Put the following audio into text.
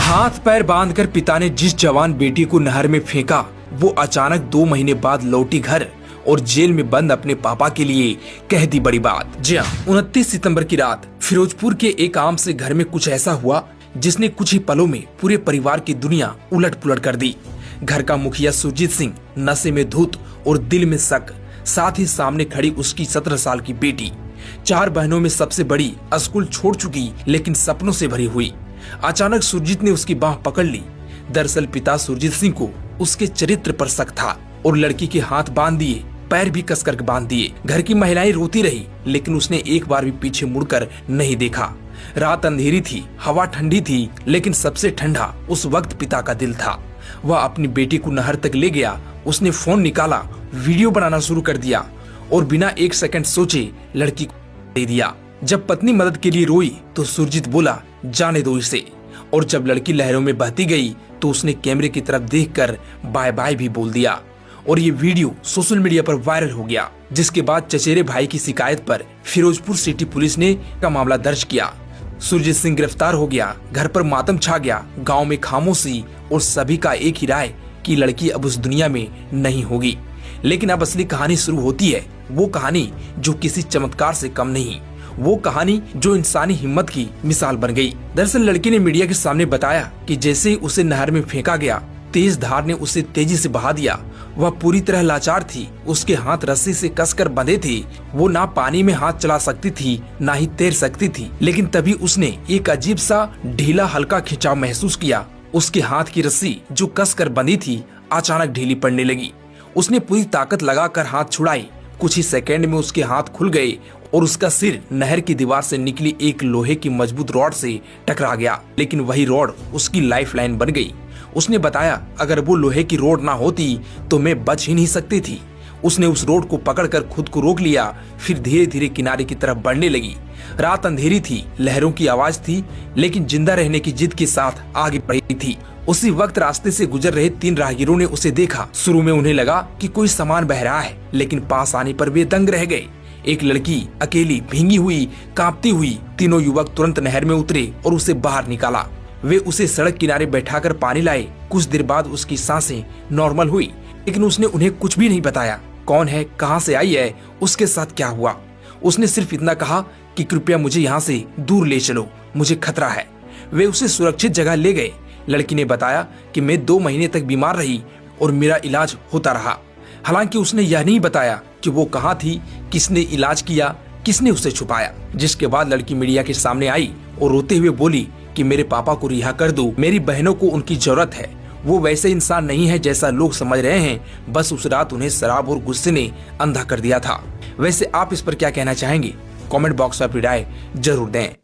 हाथ पैर बांधकर पिता ने जिस जवान बेटी को नहर में फेंका, वो अचानक 2 महीने बाद लौटी घर और जेल में बंद अपने पापा के लिए कह दी बड़ी बात। जी हाँ, 29 सितंबर की रात फिरोजपुर के एक आम से घर में कुछ ऐसा हुआ जिसने कुछ ही पलों में पूरे परिवार की दुनिया उलट पुलट कर दी। घर का मुखिया सुरजीत सिंह नशे में धुत और दिल में शक, साथ ही सामने खड़ी उसकी 17 साल की बेटी। 4 बहनों में सबसे बड़ी स्कूल छोड़ चुकी लेकिन सपनों से भरी हुई। अचानक सुरजीत ने उसकी बाह पकड़ ली। दरअसल पिता सुरजीत सिंह को उसके चरित्र पर शक था और लड़की के हाथ बांध दिए, पैर भी कसकर बांध दिए। घर की महिलाएं रोती रही लेकिन उसने एक बार भी पीछे मुड़कर नहीं देखा। रात अंधेरी थी, हवा ठंडी थी, लेकिन सबसे ठंडा उस वक्त पिता का दिल था। वह अपनी बेटी को नहर तक ले गया। उसने फोन निकाला, वीडियो बनाना शुरू कर दिया और बिना 1 सेकंड सोचे लड़की को दे दिया। जब पत्नी मदद के लिए रोई तो सुरजीत बोला, जाने दो इसे। और जब लड़की लहरों में बहती गई तो उसने कैमरे की तरफ देखकर बाय बाय भी बोल दिया और ये वीडियो सोशल मीडिया पर वायरल हो गया। जिसके बाद चचेरे भाई की शिकायत पर फिरोजपुर सिटी पुलिस ने का मामला दर्ज किया। सुरजीत सिंह गिरफ्तार हो गया। घर पर मातम छा गया। गांव में खामोशी और सभी का एक ही राय कि लड़की अब उस दुनिया में नहीं होगी। लेकिन अब असली कहानी शुरू होती है, वो कहानी जो किसी चमत्कार से कम नहीं, वो कहानी जो इंसानी हिम्मत की मिसाल बन गई। दरअसल लड़की ने मीडिया के सामने बताया कि जैसे ही उसे नहर में फेंका गया, तेज धार ने उसे तेजी से बहा दिया। वह पूरी तरह लाचार थी। उसके हाथ रस्सी से कसकर बंधे थे। वो ना पानी में हाथ चला सकती थी, ना ही तैर सकती थी। लेकिन तभी उसने एक अजीब सा ढीला हल्का खिंचाव महसूस किया। उसके हाथ की रस्सी जो कसकर बंधी थी अचानक ढीली पड़ने लगी। उसने पूरी ताकत लगाकर हाथ छुड़ाई। कुछ ही सेकंड में उसके हाथ खुल गए और उसका सिर नहर की दीवार से निकली एक लोहे की मजबूत रॉड से टकरा गया। लेकिन वही रॉड उसकी लाइफलाइन बन गई। उसने बताया, अगर वो लोहे की रॉड ना होती तो मैं बच ही नहीं सकती थी। उसने उस रॉड को पकड़कर खुद को रोक लिया, फिर धीरे धीरे किनारे की तरफ बढ़ने लगी। रात अंधेरी थी, लहरों की आवाज थी, लेकिन जिंदा रहने की जिद के साथ आगे बढ़ी थी। उसी वक्त रास्ते से गुजर रहे 3 राहगीरों ने उसे देखा। शुरू में उन्हें लगा कि कोई सामान बह रहा है, लेकिन पास आने पर वे दंग रह गए। एक लड़की अकेली, भींगी हुई, कांपती हुई। तीनों युवक तुरंत नहर में उतरे और उसे बाहर निकाला। वे उसे सड़क किनारे बैठाकर पानी लाए। कुछ देर बाद उसकी सांसें नॉर्मल हुई, लेकिन उसने उन्हें कुछ भी नहीं बताया। कौन है, कहां से आई है, उसके साथ क्या हुआ। उसने सिर्फ इतना कहा कि कृपया मुझे यहाँ से दूर ले चलो, मुझे खतरा है। वे उसे सुरक्षित जगह ले गए। लड़की ने बताया कि मैं 2 महीने तक बीमार रही और मेरा इलाज होता रहा। हालांकि उसने यह नहीं बताया कि वो कहाँ थी, किसने इलाज किया, किसने उसे छुपाया। जिसके बाद लड़की मीडिया के सामने आई और रोते हुए बोली कि मेरे पापा को रिहा कर दो, मेरी बहनों को उनकी जरूरत है। वो वैसे इंसान नहीं है जैसा लोग समझ रहे हैं, बस उस रात उन्हें शराब और गुस्से ने अंधा कर दिया था। वैसे आप इस पर क्या कहना चाहेंगे? कमेंट बॉक्स में अपनी राय जरूर दें।